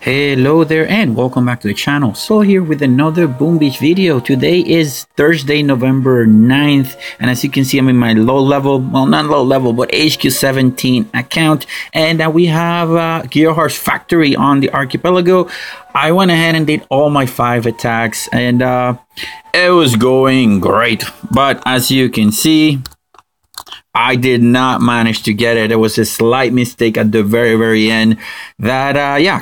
Hello there and welcome back to the channel. So here with another Boom Beach video. Today is Thursday, November 9th, and as you can see I'm in my low level, well not low level, but HQ17 account, and we have Gearheart's factory on the archipelago. I went ahead and did all my 5 attacks and it was going great, but as you can see I did not manage to get it. It was a slight mistake at the very end that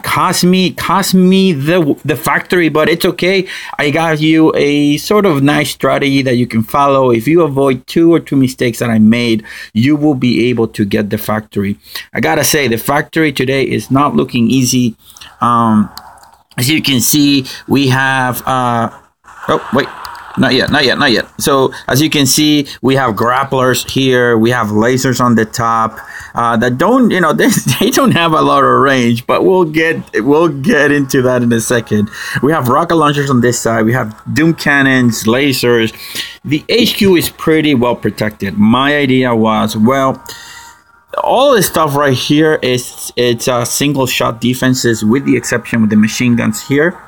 cost me the factory, but it's okay. I got you a sort of nice strategy that you can follow. If you avoid 2 or 3 mistakes that I made, you will be able to get the factory. I gotta say, the factory today is not looking easy. As you can see, we have oh wait, not yet. So as you can see, we have grapplers here, we have lasers on the top that don't, they don't have a lot of range, but we'll get into that in a second. We have rocket launchers on this side, we have doom cannons, lasers. The HQ is pretty well protected. My idea was, well, all this stuff right here it's single shot defenses, with the exception with the machine guns here,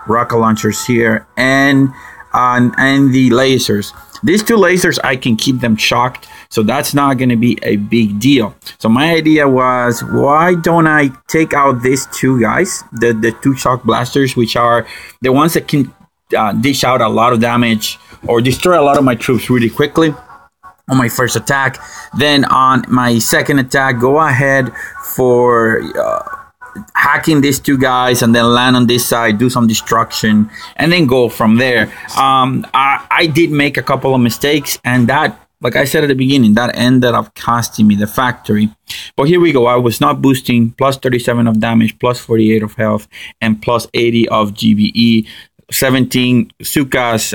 rocket launchers here, and the lasers. These 2 lasers, I can keep them shocked, so that's not going to be a big deal. So my idea was, why don't I take out these 2 guys, the 2 shock blasters, which are the ones that can dish out a lot of damage or destroy a lot of my troops really quickly on my first attack. Then on my second attack, go ahead for hacking these 2 guys and then land on this side, do some destruction, and then go from there. I did make a couple of mistakes, and that, like I said at the beginning, that ended up costing me the factory. But here we go. I was not boosting. Plus 37 of damage, plus 48 of health, and plus 80 of GBE. 17 Zookas,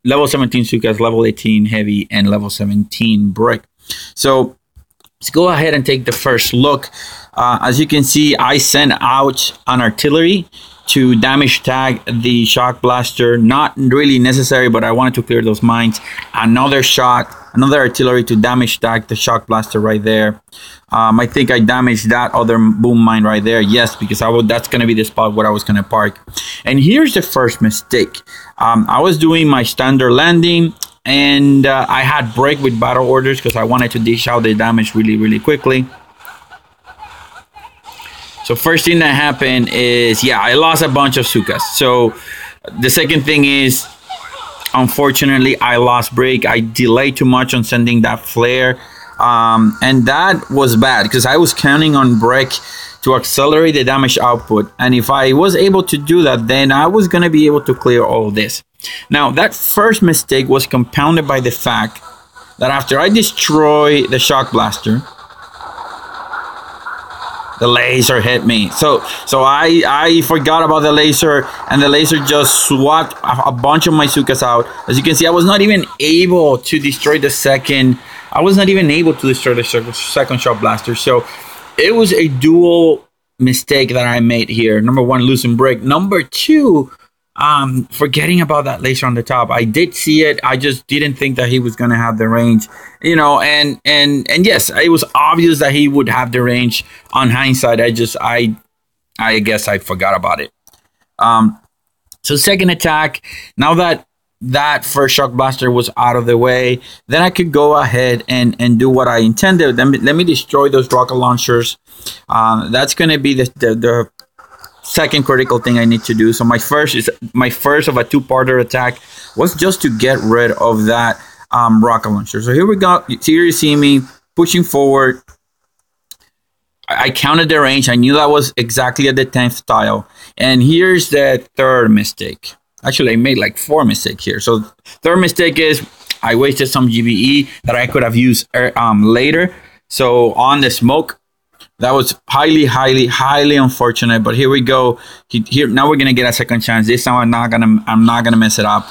level 17 Zookas, level 18 heavy, and level 17 brick. So let's go ahead and take the first look. As you can see, I sent out an artillery to damage tag the shock blaster. Not really necessary, but I wanted to clear those mines. Another artillery to damage tag the shock blaster right there. I think I damaged that other boom mine right there. Yes, because that's going to be the spot where I was going to park. And here's the first mistake. I was doing my standard landing, and I had break with battle orders because I wanted to dish out the damage really quickly. So first thing that happened is, I lost a bunch of Zookas. So the second thing is, unfortunately, I lost break. I delayed too much on sending that flare. And that was bad because I was counting on break to accelerate the damage output. And if I was able to do that, then I was going to be able to clear all of this. Now, that first mistake was compounded by the fact that after I destroy the shock blaster, the laser hit me. So I forgot about the laser, and the laser just swapped a bunch of my Zookas out. As you can see, I was not even able to destroy the second. Second shot blaster. So it was a dual mistake that I made here. Number 1, losing break. Number 2, forgetting about that laser on the top. I did see it. I just didn't think that he was going to have the range, and yes, it was obvious that he would have the range. On hindsight, I guess I forgot about it. So second attack, now that first shock blaster was out of the way, then I could go ahead and do what I intended. Let me destroy those rocket launchers. That's going to be the second critical thing I need to do. So my first of a 2-parter attack was just to get rid of that rocket launcher. So here we go. Here you see me pushing forward. I counted the range. I knew that was exactly at the 10th tile. And here's the third mistake. Actually, I made like 4 mistakes here. So third mistake is I wasted some GBE that I could have used later. So on the smoke, that was highly unfortunate. But here we go. Here now we're gonna get a second chance. This time I'm not gonna mess it up.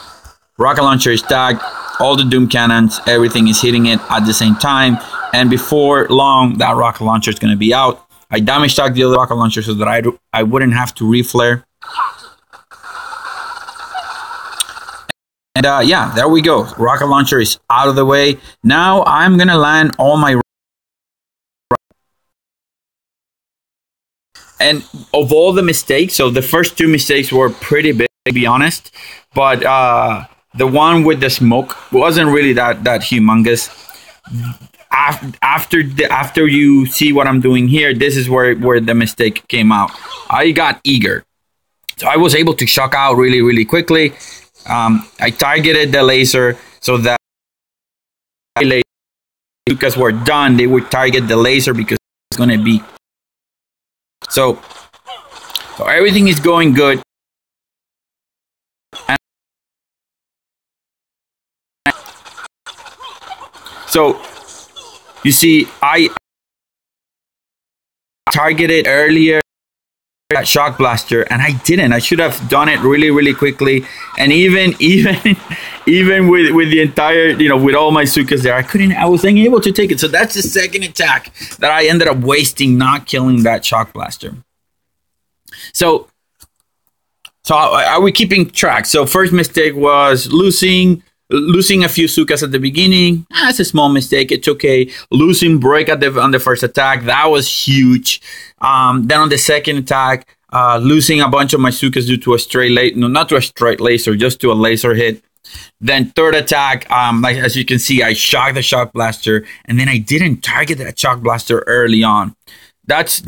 Rocket launcher is tagged. All the doom cannons, everything is hitting it at the same time. And before long, that rocket launcher is gonna be out. I damage tagged the other rocket launcher so that I wouldn't have to reflare. And there we go. Rocket launcher is out of the way. Now I'm gonna land all my And of all the mistakes, so the first two mistakes were pretty big, to be honest. But the one with the smoke wasn't really that humongous. After you see what I'm doing here, this is where the mistake came out. I got eager. So I was able to shock out really quickly. I targeted the laser so that because we're done, they would target the laser because it's going to be. So everything is going good. And so you see, I targeted earlier that shock blaster, and I didn't. I should have done it really quickly. And even with the entire, with all my Zookas there, I wasn't able to take it. So that's the second attack that I ended up wasting, not killing that shock blaster. So are we keeping track? So first mistake was losing a few Zookas at the beginning. That's a small mistake. It's okay. Losing break on the first attack, that was huge. Then on the second attack, losing a bunch of my Zookas due to a not to a straight laser, just to a laser hit. Then third attack, like as you can see, I shocked the shock blaster, and then I didn't target that shock blaster early on. That's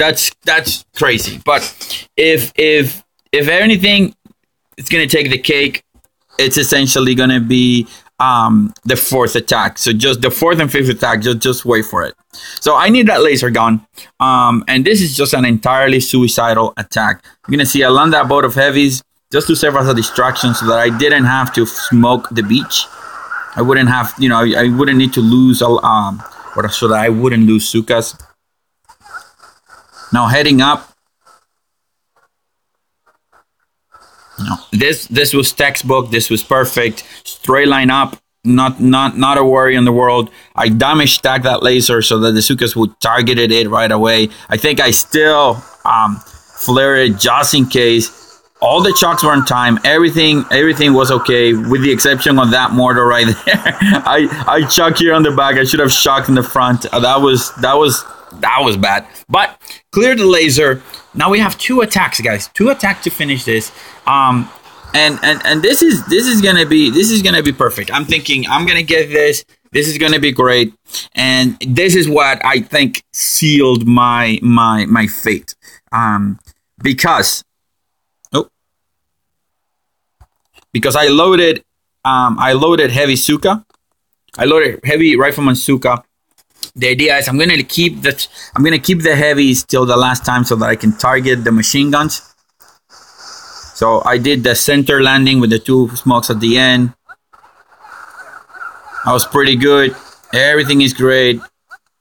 crazy. But if anything, it's gonna take the cake. It's essentially gonna be the fourth attack. So just the fourth and fifth attack, just wait for it. So I need that laser gun. And this is just an entirely suicidal attack. You're gonna see I land that boat of heavies just to serve as a distraction so that I didn't have to smoke the beach. I wouldn't have, I wouldn't need to lose so that I wouldn't lose Zookas. Now heading up. No, this was textbook. This was perfect. Straight line up. Not a worry in the world. I damage stacked that laser so that the Zookas would target it right away. I think I still flared it just in case. All the shocks were on time. Everything was okay, with the exception of that mortar right there. I shocked here on the back. I should have shocked in the front. That was bad. But cleared the laser. Now we have two attacks, guys. Two attacks to finish this. And this is gonna be perfect. I'm thinking I'm gonna get this. This is gonna be great. And this is what I think sealed my fate. Because I loaded heavy Zooka. I loaded heavy Rifleman Zooka. The idea is I'm gonna keep the heavies till the last time so that I can target the machine guns. So I did the center landing with the two smokes at the end. I was pretty good. Everything is great.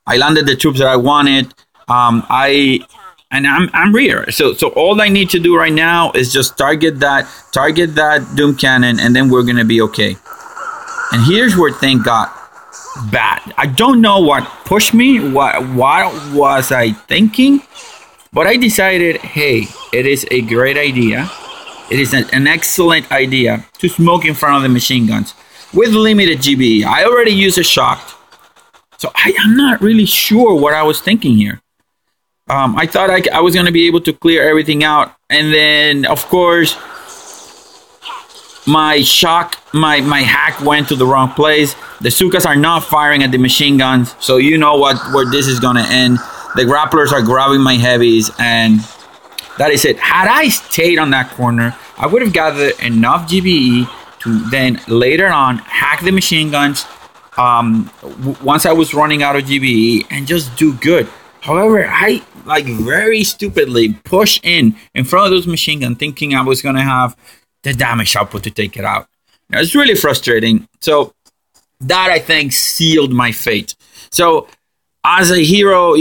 I landed the troops that I wanted. I'm rear. So all I need to do right now is just target that Doom Cannon, and then we're gonna be okay. And here's where things got bad. I don't know what pushed me. What was I thinking? But I decided, hey, it is a great idea. It is an excellent idea to smoke in front of the machine guns with limited GBE. I already used a shock, so I'm not really sure what I was thinking here. I thought I was going to be able to clear everything out. And then, of course, my hack went to the wrong place. The Zookas are not firing at the machine guns. So you know where this is going to end. The grapplers are grabbing my heavies. And that is it. Had I stayed on that corner, I would have gathered enough GBE to then later on hack the machine guns once I was running out of GBE and just do good. However, I very stupidly pushed in front of those machine guns thinking I was going to have the damage output to take it out. Now, it's really frustrating. So that, I think, sealed my fate. So as a hero,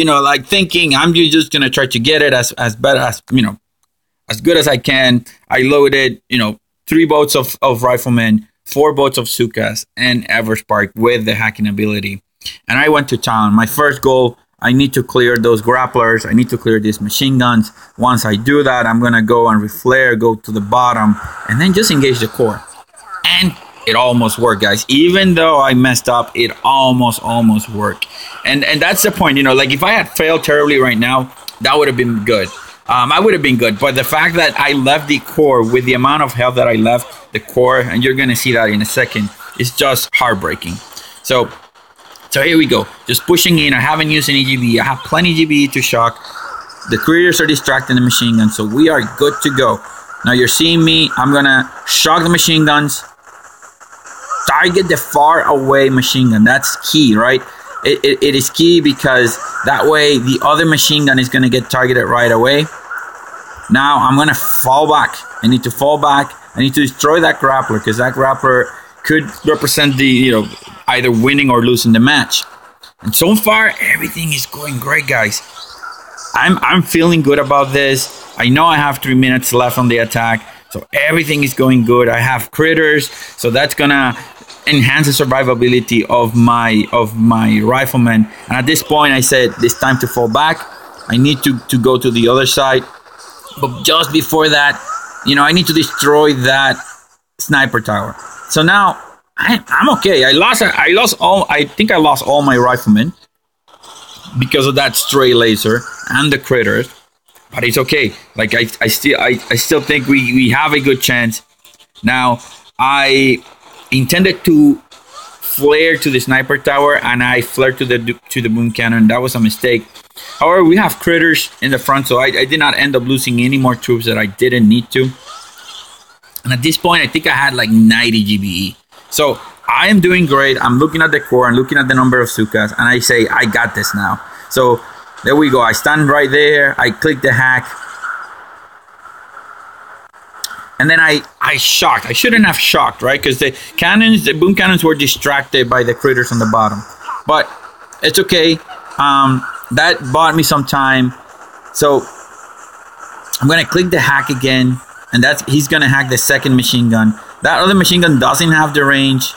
thinking I'm just going to try to get it as better as, as good as I can. I loaded, 3 boats of Riflemen, 4 boats of Zookas, and Everspark with the hacking ability. And I went to town. My first goal, I need to clear those grapplers. I need to clear these machine guns. Once I do that, I'm going to go and reflare, go to the bottom, and then just engage the core. And it almost worked, guys. Even though I messed up, it almost worked. And that's the point, if I had failed terribly right now, that would have been good. I would have been good. But the fact that I left the core with the amount of health that I left the core, and you're going to see that in a second, is just heartbreaking. So here we go. Just pushing in. I haven't used any GBE. I have plenty GBE to shock. The critters are distracting the machine gun, so we are good to go. Now you're seeing me. I'm going to shock the machine guns. Target the far away machine gun. That's key, right? It is key because that way the other machine gun is going to get targeted right away. Now I'm going to fall back. I need to fall back. I need to destroy that grappler because that grappler could represent the, either winning or losing the match. And so far, everything is going great, guys. I'm feeling good about this. I know I have 3 minutes left on the attack, so everything is going good. I have critters, so that's gonna enhance the survivability of my rifleman. And at this point, I said it's time to fall back. I need to go to the other side, but just before that, I need to destroy that sniper tower. So now I'm okay. I think I lost all my riflemen because of that stray laser and the critters, but it's okay. Like I still think we have a good chance. Now I intended to flare to the sniper tower and I flared to the boom cannon. That was a mistake. However, we have critters in the front, so I did not end up losing any more troops that I didn't need to. And at this point, I think I had like 90 GBE. So I am doing great. I'm looking at the core. I'm looking at the number of Zookas. And I say, I got this now. So there we go. I stand right there. I click the hack. And then I shocked. I shouldn't have shocked, right? Because the boom cannons were distracted by the critters on the bottom. But it's okay. That bought me some time. So I'm going to click the hack again. And he's going to hack the second machine gun. That other machine gun doesn't have the range.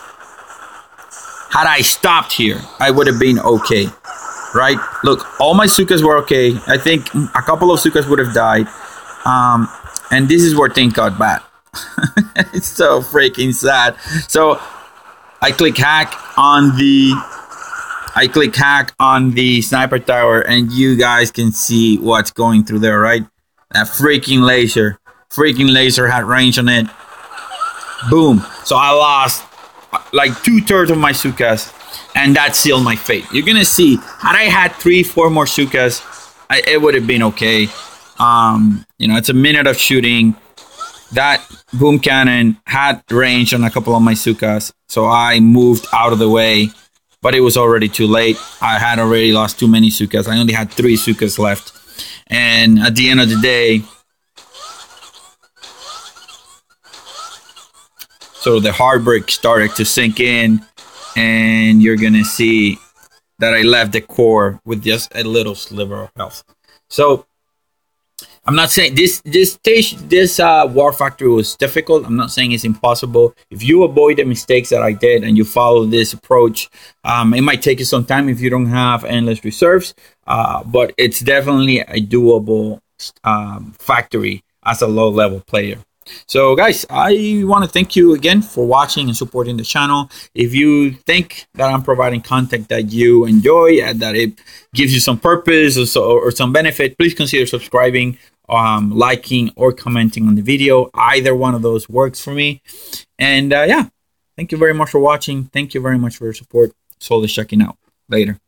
Had I stopped here, I would have been okay. Right? Look, all my Zookas were okay. I think a couple of Zookas would have died. And this is where things got bad. It's so freaking sad. So I click hack on the sniper tower, and you guys can see what's going through there, right? That freaking laser had range on it. Boom. So I lost like 2/3 of my Zookas, and that sealed my fate. You're gonna see, had I had 3-4 more Zookas, it would have been okay. It's a minute of shooting. That boom cannon had range on a couple of my Zookas, so I moved out of the way, but it was already too late. I had already lost too many Zookas. I only had 3 Zookas left, and at the end of the day, so the heartbreak started to sink in, and you're gonna see that I left the core with just a little sliver of health. So I'm not saying this war factory was difficult. I'm not saying it's impossible. If you avoid the mistakes that I did and you follow this approach, it might take you some time if you don't have endless reserves, but it's definitely a doable factory as a low-level player. So guys, I want to thank you again for watching and supporting the channel. If you think that I'm providing content that you enjoy and that it gives you some purpose or some benefit, please consider subscribing, liking, or commenting on the video. Either one of those works for me. And yeah, thank you very much for watching. Thank you very much for your support. Soul is checking out. Later.